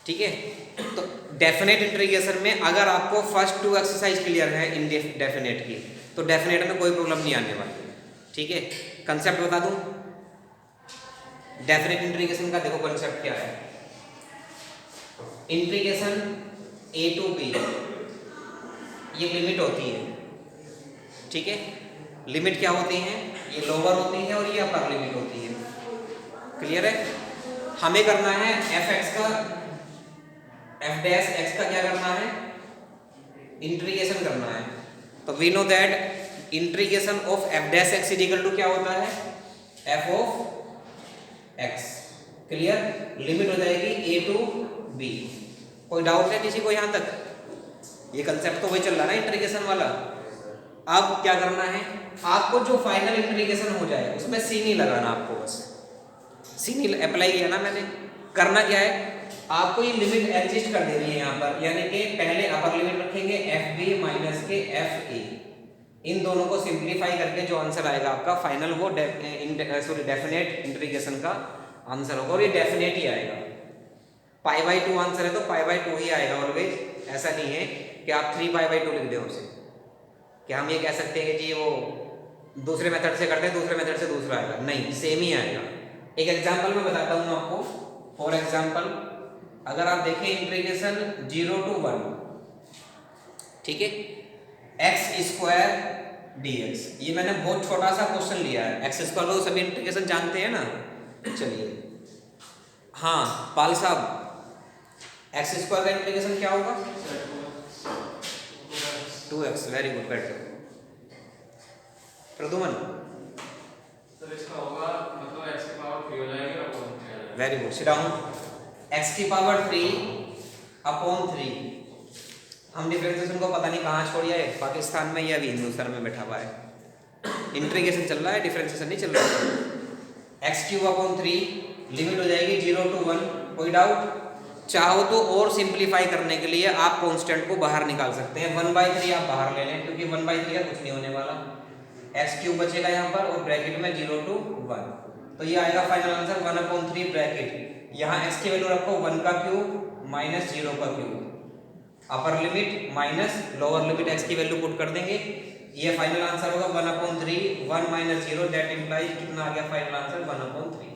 ठीक है। तो डेफिनेट इंटीग्रेशन में अगर आपको फर्स्ट 2 एक्सरसाइज क्लियर है इन डेफिनेट की, तो डेफिनेट में कोई प्रॉब्लम नहीं आने वाली। ठीक है, कंसेप्ट बता दूं डेफिनेट इंटीग्रेशन का। देखो कंसेप्ट क्या है, इंटीग्रेशन a to b ये लिमिट होती है। ठीक है, लिमिट क्या होती है, ये लोअर होती है और ये अपर लिमिट होती है। क्लियर है। हमें करना है एफ एक्स का, एफ डैश एक्स का क्या करना है, इंटीग्रेशन करना है। तो we know that integration of F dash X is equal to क्या होता है, F of X. Clear, limit हो जाएगी ए टू बी। कोई डाउट है किसी को यहाँ तक? ये कंसेप्ट तो वही चल रहा है ना इंटीग्रेशन वाला। अब क्या करना है, आपको जो फाइनल इंटीग्रेशन हो जाए उसमें सी नहीं लगाना, आपको बस सी नहीं अप्लाई किया ना मैंने। करना क्या है, आपको ये लिमिट एडजस्ट कर देनी है यहाँ पर, यानी कि पहले अपर लिमिट रखेंगे एफ बी माइनस के एफ ए, इन दोनों को सिंप्लीफाई करके जो आंसर आएगा आपका फाइनल वो डेफिनेट इंटीग्रेशन का आंसर होगा, और ये डेफिनेट ही आएगा। π/2 आंसर है तो π/2 ही आएगा ऑलवेज। ऐसा नहीं है कि आप 3π/2 लिख दें उसे, कि हम ये कह सकते हैं कि जी वो दूसरे मेथड से करते हैं, दूसरे मेथड से दूसरा आएगा, नहीं, सेम ही आएगा। एक एग्जांपल मैं बताता हूँ आपको। फॉर एग्जांपल अगर आप देखें इंटीग्रेशन 0 to 1, ठीक है, x² dx, ये मैंने बहुत छोटा सा क्वेश्चन लिया है। x² को सभी इंटीग्रेशन जानते हैं ना। चलिए, हाँ पाल साहब, x² का इंटीग्रेशन क्या होगा, 2x। वेरी गुड, बैठ जाओ। प्रदुमन, सर इसका होगा मतलब x की पावर 3 हो जाएगी और अपॉन 3 आ जाएगा। Very good, sit down. x की पावर 3 अपॉन 3। हम डिफरेंशिएशन को पता नहीं कहाँ छोड़ आए, पाकिस्तान में या अभी हिंदुस्तान में बैठा हुआ है। इंटीग्रेशन चल रहा है, डिफरेंशिएशन नहीं चल रहा है। x³ अपॉन 3 लिमिट हो जाएगी 0 to 1। कोई डाउट? चाहो तो और सिंप्लीफाई करने के लिए आप कांस्टेंट को बाहर निकाल सकते हैं, 1/3 आप बाहर ले लें, क्योंकि 1/3 का कुछ नहीं होने वाला। x³ बचेगा यहाँ पर और ब्रैकेट में 0 to 1, तो ये आएगा फाइनल आंसर 1/3 ब्रैकेट। यहाँ x की वैल्यू रखो 1 का क्यूब माइनस 0 का cube, upper limit minus lower limit x की वैल्यू पुट कर देंगे, ये फाइनल आंसर होगा 1/3। 1 माइनस 0 दैट इंप्लाइज कितना आ गया फाइनल आंसर 1/3।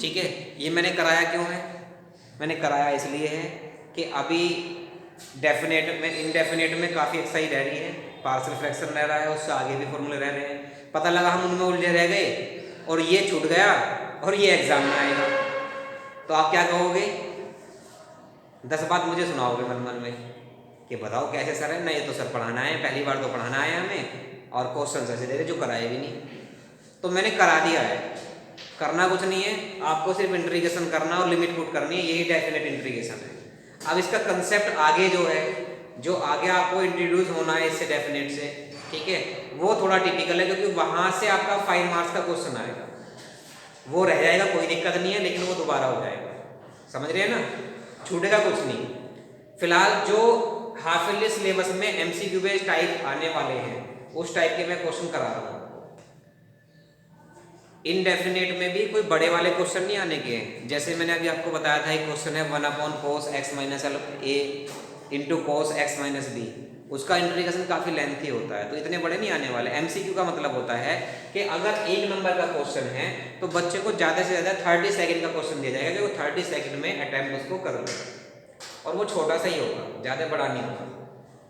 ठीक है, ये मैंने कराया क्यों है, मैंने कराया इसलिए है कि अभी डेफिनेट में इनडेफिनेट में काफ़ी एक्सरसाइज रह रही है, पार्शियल फ्रैक्शन रह रहा है, उससे आगे भी फॉर्मूले रह रहे हैं। पता लगा हम उनमें उलझे रह गए और ये छूट गया और ये एग्जाम में आएगा, तो आप क्या कहोगे, 10 बात मुझे सुनाओगे मन मन में कि बताओ कैसे सर है ना, ये तो सर पढ़ाना है, पहली बार तो पढ़ाना है हमें, और क्वेश्चन ऐसे दे रहे जो कराए भी नहीं। तो मैंने करा दिया है, करना कुछ नहीं है, आपको सिर्फ इंटीग्रेशन करना और लिमिट पुट करनी है, यही डेफिनेट इंटीग्रेशन है। अब इसका कंसेप्ट आगे जो है, जो आगे आपको इंट्रोड्यूस होना है इससे डेफिनेट से, ठीक है, वो थोड़ा टिपिकल है, क्योंकि वहाँ से आपका 5 मार्क्स का क्वेश्चन आएगा, वो रह जाएगा, कोई दिक्कत नहीं है, लेकिन वो दोबारा हो जाएगा। समझ रहे हैं ना, छूटेगा कुछ नहीं। फिलहाल जो हाफ ईयरली सिलेबस में MCQ बेस्ड टाइप आने वाले हैं उस टाइप के मैं क्वेश्चन करा रहा हूँ। इनडेफिनेट में भी कोई बड़े वाले क्वेश्चन नहीं आने के हैं, जैसे मैंने अभी आपको बताया था एक क्वेश्चन है 1/cos x - a into cos x - b, उसका इंटीग्रेशन काफ़ी लेंथी होता है, तो इतने बड़े नहीं आने वाले। MCQ का मतलब होता है कि अगर 1 नंबर का क्वेश्चन है तो बच्चे को ज़्यादा से ज़्यादा 30 सेकेंड का क्वेश्चन दिया जाएगा कि वो 30 सेकेंड में अटैम्प्ट उसको कर ले, और वो छोटा सा ही होगा, ज़्यादा बड़ा नहीं होगा।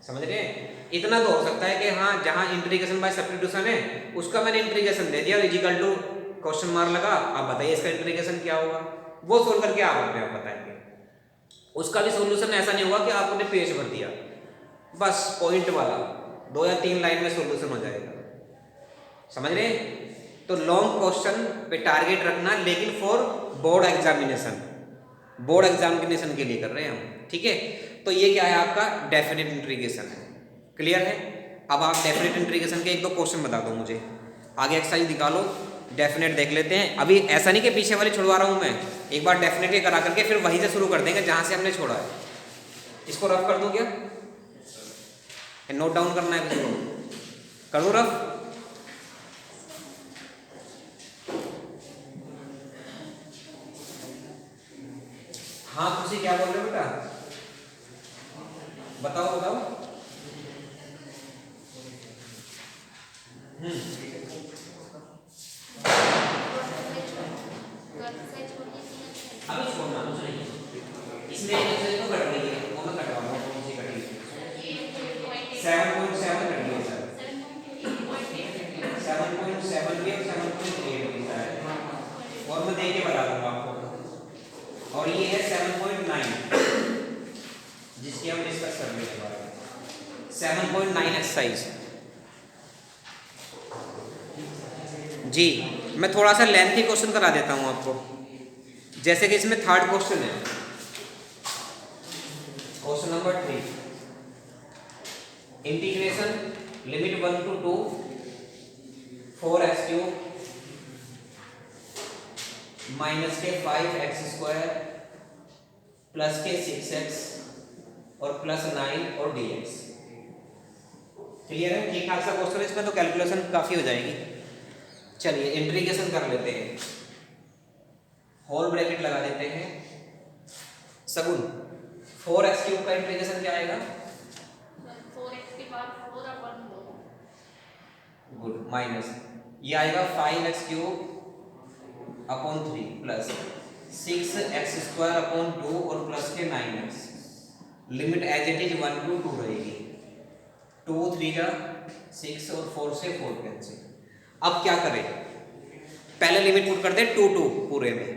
समझ रहे हैं? इतना तो हो सकता है कि हाँ, जहाँ इंटीग्रेशन बाय सब्स्टिट्यूशन है उसका मैंने इंटीग्रेशन दे दिया, इजिकल टू क्वेश्चन मार्क लगा, आप बताइए इसका इंटीग्रेशन क्या होगा, वो सोल्व करके आप अपने आप बताएंगे। उसका भी सॉल्यूशन ऐसा नहीं होगा कि आपने पेज भर दिया, बस पॉइंट वाला 2 या 3 लाइन में सॉल्यूशन हो जाएगा। समझ रहे हैं? तो लॉन्ग क्वेश्चन पे टारगेट रखना, लेकिन for board examination, board examination के लिए कर रहे हैं हम, ठीक है। तो ये क्या है, आपका डेफिनेट इंटीग्रेशन है। क्लियर है? अब आप डेफिनेट इंटीग्रेशन के 1-2 क्वेश्चन बता दो मुझे, आगे एक्सरसाइज निकालो, डेफिनेट देख लेते हैं। अभी ऐसा नहीं कि पीछे वाले छुड़वा रहा हूँ मैं, एक बार डेफिनेट के करा करके फिर वहीं से शुरू कर देंगे जहाँ से हमने छोड़ा है। इसको रफ कर दूँ क्या, नोट डाउन करना है किसी को, कर दूँ रफ? हाँ खुशी क्या बोल रहे हो बेटा, बताओ बताओ। अभी छोड़ना कुछ नहीं है। इसमें एक एक्सरसाइज तो कट रही है, वो मैं कटवा रहा हूँ, कौन सी कट रही है? 7.7 कट रही है सर, 7.7 भी और 7.8 भी है, और मैं देख के बता दूंगा आपको। और ये है 7.9 जिसकी हम डिस्कस कर रहे हैं, 7.9 एक्सरसाइज। जी मैं थोड़ा सा लेंथी क्वेश्चन करा देता हूँ आपको, जैसे कि इसमें थर्ड क्वेश्चन है, question number 3, integration limit 1 to 2 4x³ minus के 5x² प्लस के 6x और प्लस 9 और dx। क्लियर है? ठीक ठाक सा क्वेश्चन है, इसमें तो कैलकुलेशन काफी हो जाएगी। चलिए इंटीग्रेशन कर लेते हैं, होल ब्रैकेट लगा देते हैं, सगुन 4x³ का इंटीग्रेशन क्या आएगा? 4 गुड, माइनस ये आएगा 5x³ upon 3 plus 6x² upon 2 और प्लस के 9x। Limit as it is 1 to 2 रहेगी, 2 3 जा 6 और 4 से 4 कैंसिल। अब क्या करें, पहले लिमिट पुट करते हैं 2 2 पूरे में,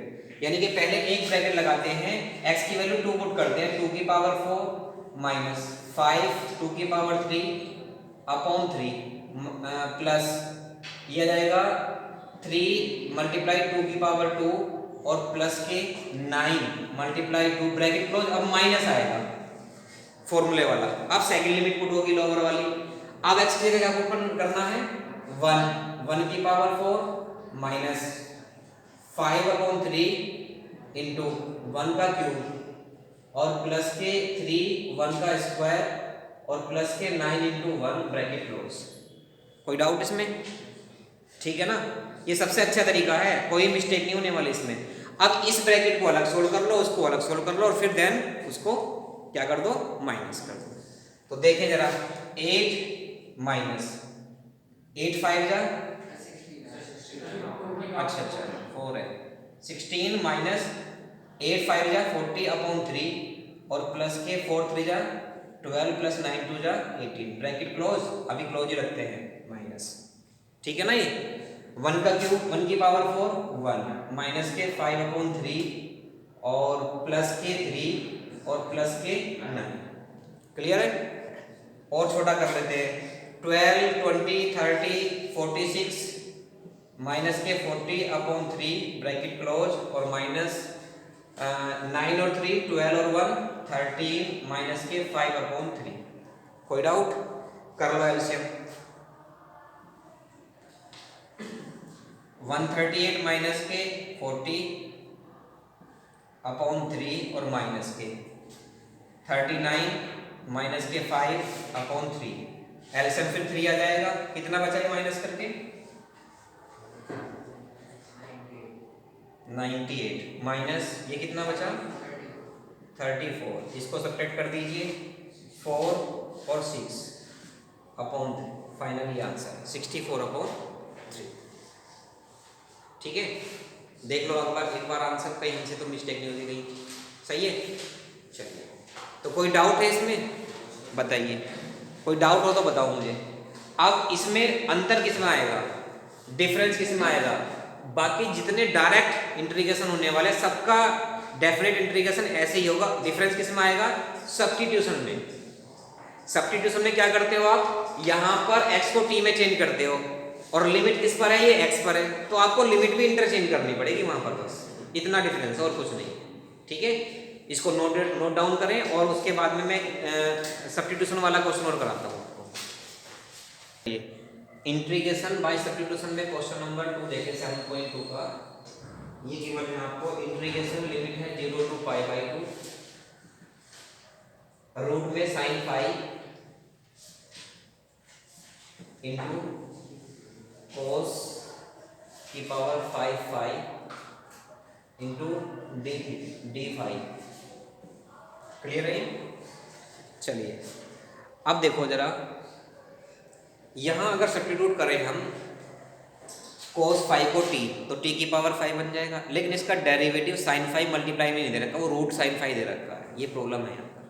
यानी कि पहले एक ब्रैकेट लगाते हैं, x की वैल्यू 2 पुट करते हैं, 2 की पावर 4 माइनस 5 2 की पावर 3 अपॉन 3 प्लस ये आ जाएगा 3 मल्टीप्लाई 2 की पावर 2 और प्लस के 9 मल्टीप्लाई 2 ब्रैकेट क्लोज। अब माइनस आएगा फॉर्मूले वाला, अब सेकंड लिमिट पुट होगी लोअर वाली। अब x की जगह क्या पुट करना है, 1 की पावर 4 माइनस 5 अपॉन 3 इंटू 1 का क्यूब और प्लस के 3 1 का स्क्वायर और प्लस के 9 इंटू 1 ब्रैकेट क्लोज। कोई डाउट इसमें? ठीक है ना, ये सबसे अच्छा तरीका है, कोई मिस्टेक नहीं होने वाली इसमें। अब इस ब्रैकेट को अलग सोल्व कर लो, उसको अलग सोल्व कर लो और फिर देन उसको क्या कर दो, माइनस कर दो। तो देखें जरा, 8 माइनस 8 5 जा, अच्छा 4 है, 16 माइनस 8 5 जा 40 अपॉन 3 और प्लस के 4 3 जा 12 प्लस 9 2 जा 18 ब्रैकेट क्लोज। अभी क्लोज ही रखते हैं, माइनस। ठीक है ना, ये 1 का क्यूब 1 की पावर 4 1 माइनस के 5 अपॉन 3 और प्लस के 3 और प्लस के 9। क्लियर है? और छोटा कर लेते हैं, 12 20 30 46 माइनस के 40 अपॉन 3 ब्रैकेट क्लोज और माइनस 9 और 3 12 और 1 13 माइनस के 5 अपॉन 3। कोई डाउट? कर लो एलसीएम। 138 माइनस के 40 अपॉन 3 और माइनस के 39 माइनस के 5 अपॉन 3। एलसीएम फिर 3 आ जाएगा, कितना बचा है माइनस करके? 98 माइनस ये कितना बचा? 34। इसको सब्ट्रैक्ट कर दीजिए, 4 और 6 अपॉन 3, फाइनली आंसर 64 अपॉन 3। ठीक है, देख लो एक बार आंसर, कहीं से तो मिस्टेक नहीं होगी कहीं। सही है? चलिए, तो कोई डाउट है इसमें? बताइए, कोई डाउट हो तो बताओ मुझे। अब इसमें अंतर किसमें आएगा, डिफरेंस किसमें आएगा? बाकी जितने डायरेक्ट इंटीग्रेशन होने वाले सबका डेफिनेट इंटीग्रेशन ऐसे ही होगा। डिफरेंस किसमें आएगा? सब्स्टिट्यूशन में। सब्स्टिट्यूशन में क्या करते हो आप, यहाँ पर x को t में चेंज करते हो और लिमिट किस पर है, ये x पर है, तो आपको लिमिट भी इंटरचेंज करनी पड़ेगी वहां पर, बस इतना डिफरेंस और कुछ नहीं। ठीक है, इसको नोट डाउन करें और उसके बाद में मैं सब्स्टिट्यूशन वाला क्वेश्चन और कराता हूँ आपको। इंटीग्रेशन बाय सब्स्टिट्यूशन में क्वेश्चन नंबर 2 देखें 7.2 का। ये गिवन है आपको, इंटीग्रेशन लिमिट है 0 to π/2 रूट में sin फाई इंटू cos की power 5 phi into D phi clear है? चलिए अब देखो जरा, यहाँ अगर सब्स्टिट्यूट करें हम cos फाइव को t, तो t की पावर 5 बन जाएगा, लेकिन इसका डेरिवेटिव sin 5 मल्टीप्लाई में नहीं दे रखा, वो रूट sin 5 दे रखा है। ये प्रॉब्लम है यहाँ पर,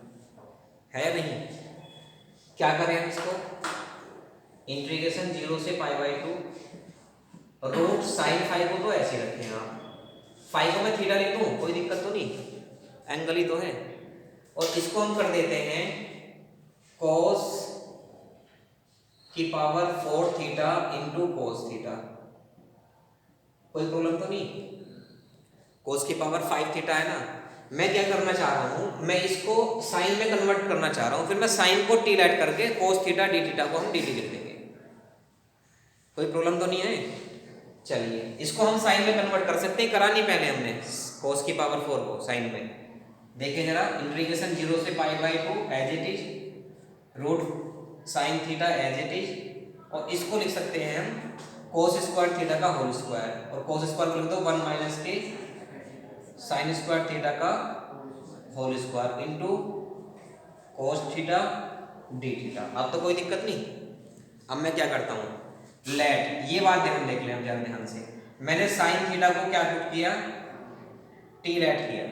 है या नहीं? क्या करें हम इसको, इंटीग्रेशन 0 से π/2 रूट sin 5 को तो ऐसे रखें आप, 5 को मैं थीटा लिख दूँ, कोई दिक्कत तो नहीं, एंगल ही तो है। और इसको हम कर देते हैं cos की power 4 theta into cos theta, कोई प्रॉब्लम तो नहीं। cos की पावर 5 थीटा है ना, मैं क्या करना चाह रहा हूँ, मैं इसको साइन में कन्वर्ट करना चाह रहा हूँ, फिर मैं साइन को टी ऐड करके cos थीटा डी थीटा को हम dt लिख देंगे, कोई प्रॉब्लम तो नहीं है। चलिए इसको हम साइन में कन्वर्ट कर सकते हैं, करा नहीं पहले हमने cos की पावर 4 को साइन में। देखिए जरा, इंटीग्रेशन 0 से π/2 as it is root sine theta as it is, और इसको लिख सकते हैं हम cos स्क्वायर थीटा का होल स्क्वायर, और cos स्क्वायर को लिख दो 1 माइनस के साइन स्क्वायर थीटा का whole square into cos theta D theta. अब तो कोई दिक्कत नहीं। अब मैं क्या करता हूँ, लेट, ये बात ध्यान देख लें हम जरा ध्यान से, मैंने साइन थीटा को क्या पुट किया, टी लेट किया,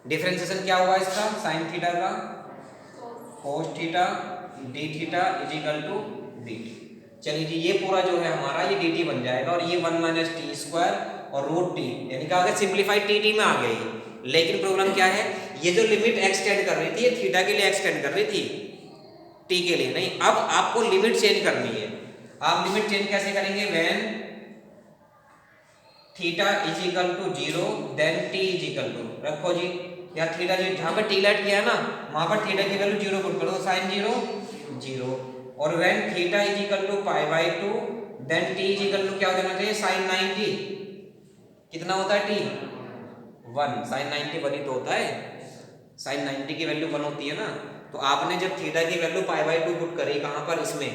डिफरेंशिएशन क्या हुआ इसका, साइन थीटा का cos theta D theta is equal to dt। चलिए जी, ये पूरा जो है हमारा ये dt बन जाएगा, और ये 1 माइनस टी स्क्वायर और रूट टी, यानी कि आगे सिंप्लीफाइड टी में आ गई। लेकिन प्रॉब्लम क्या है, ये जो लिमिट एक्सटेंड कर रही थी ये थीटा के लिए एक्सटेंड कर रही थी, टी के लिए नहीं। अब आपको लिमिट चेंज करनी है। आप लिमिट चेंज कैसे करेंगे, when theta is equal to 0 then T is equal to, रखो जी या थीटा, जी जहाँ पर टी लेट किया है ना वहां पर थीटा की वैल्यू 0 पुट करो, साइन 0 0, और when theta is equal to π/2 then T is equal to क्या हो जाना चाहिए, साइन 90, कितना होता है टी 1, साइन 90 1 ही तो होता है, साइन 90 की वैल्यू 1 होती है ना। तो आपने जब थीटा की वैल्यू π/2 पुट करी कहां पर, इसमें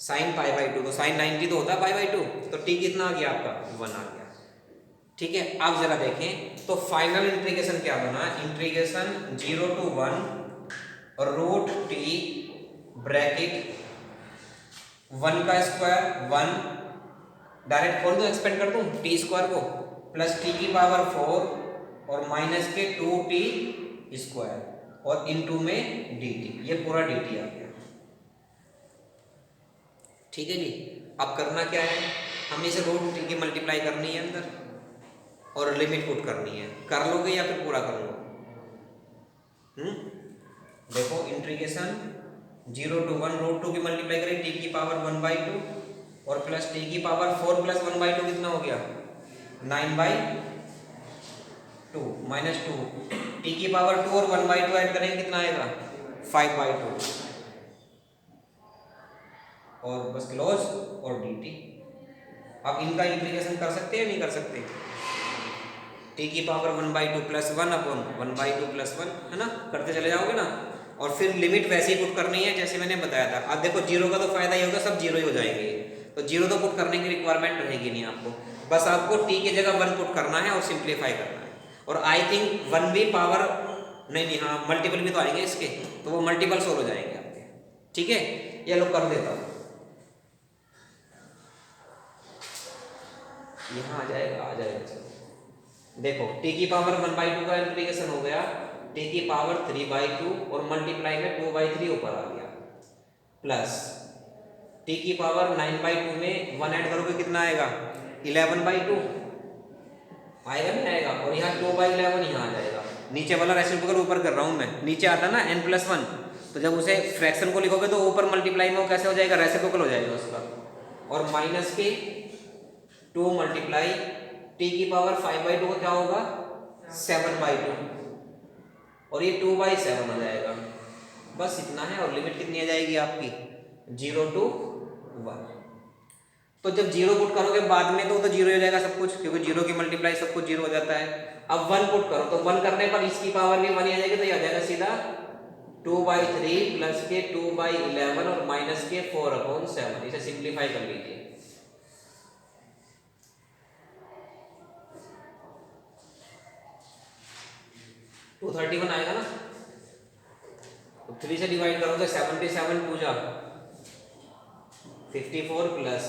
साइन π/2, तो साइन 90 तो होता है π/2, तो टी कितना आ गया आपका 1 आ गया। ठीक है, अब जरा देखें तो फाइनल इंटीग्रेशन क्या बना, integration 0 to 1 root T bracket 1 का स्क्वायर 1, डायरेक्ट खोल दो, एक्सपेंड कर दूं टी स्क्वायर को, प्लस टी की पावर 4 और माइनस के 2t स्क्वायर, और इनटू में dt, ये पूरा dt आ गया। ठीक है जी, अब करना क्या है, हमें इसे रूट टी की मल्टीप्लाई करनी है अंदर, और लिमिट पुट करनी है। कर लोगे या फिर पूरा कर लो? देखो इंटीग्रेशन 0 to 1 रूट 2 की मल्टीप्लाई करें टी की पावर 1/2 और प्लस टी की पावर 4 प्लस 1/2 कितना हो गया 9/2 माइनस 2, टी की पावर 2 और 1/2 ऐड करेंगे कितना आएगा 5/2, और बस क्लोज और dt। अब इनका इंटीग्रेशन कर सकते हैं नहीं कर सकते, टी की पावर 1/2 प्लस 1 अपॉन 1/2 प्लस 1, है ना, करते चले जाओगे ना, और फिर लिमिट वैसे ही पुट करनी है जैसे मैंने बताया था। अब देखो जीरो का तो फायदा ही होगा, सब जीरो ही हो जाएंगे, तो जीरो तो पुट करने की रिक्वायरमेंट रहेगी नहीं आपको, बस आपको टी की जगह 1 पुट करना है और सिंप्लीफाई करना है। और आई थिंक 1 भी पावर नहीं, हाँ मल्टीपल भी तो आएंगे इसके, तो वो मल्टीपल सोल्व हो जाएंगे आपके। ठीक है, ये लोग कर देता हूँ, यहाँ आ जाएगा। देखो टी की पावर 1/2 का इंटीग्रेशन हो गया, टी की पावर 3/2 और मल्टीप्लाई में 2/3 ऊपर आ गया, प्लस टी की पावर 9/2 में 1 ऐड करोगे कितना आएगा 11/2 आएगा नहीं आएगा, और यहाँ 2/11 यहाँ आ जाएगा। नीचे वाला रेसिप्रोकल ऊपर कर रहा हूँ मैं, नीचे आता ना n+1, तो जब उसे फ्रैक्शन को लिखोगे तो ऊपर मल्टीप्लाई में वो कैसे हो जाएगा रेसिप्रोकल हो जाएगा उसका, और माइनस के 2 मल्टीप्लाई टी की पावर 5/2 क्या होगा 7/2, और ये 2/7 आ जाएगा, बस इतना है। और लिमिट कितनी आ जाएगी आपकी 0 to 1। तो जब जीरो पुट करोगे बाद में तो जीरो हो जाएगा सब कुछ, क्योंकि जीरो की मल्टीप्लाई सब कुछ जीरो हो जाता है। अब 1 पुट करो तो 1 करने पर इसकी पावर भी 1 ही आ जाएगी, तो ये आ जाएगा सीधा 2/3 प्लस के 2/11 और माइनस के 4/7। इसे सिंप्लीफाई कर लीजिए, 231 आएगा ना, तो 3 से डिवाइड करो तो 77 टू जा 54 प्लस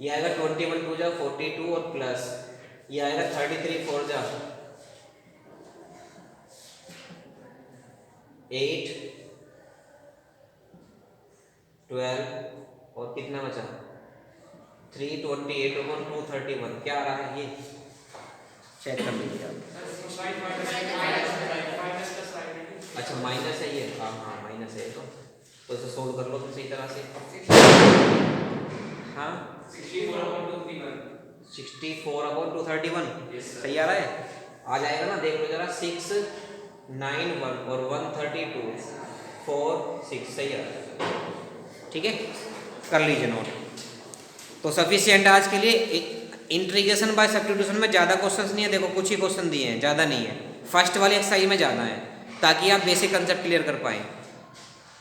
ये आएगा 21 टू जा 42 और प्लस ये आएगा 33 4 जा 8 12 और कितना बचा 328 और 231 क्या आ रहा है ये चेक कर लीजिए आप। अच्छा माइनस है ये, हाँ हाँ माइनस है तो इसे सोल्व कर लो तुम सही तरह से। हाँ 64/231 सही आ रहा है, आ जाएगा ना, देख लो जरा 691 और 132 4 6 सही आ रहा है, ठीक है कर लीजिए नोट। तो सफिशिएंट आज के लिए। इंटीग्रेशन बाय सब्स्टिट्यूशन में ज़्यादा क्वेश्चंस नहीं है, देखो कुछ ही क्वेश्चन दिए हैं, ज़्यादा नहीं है, फर्स्ट वाली एक्सरसाइज में ज़्यादा है ताकि आप बेसिक कंसेप्ट क्लियर कर पाएँ।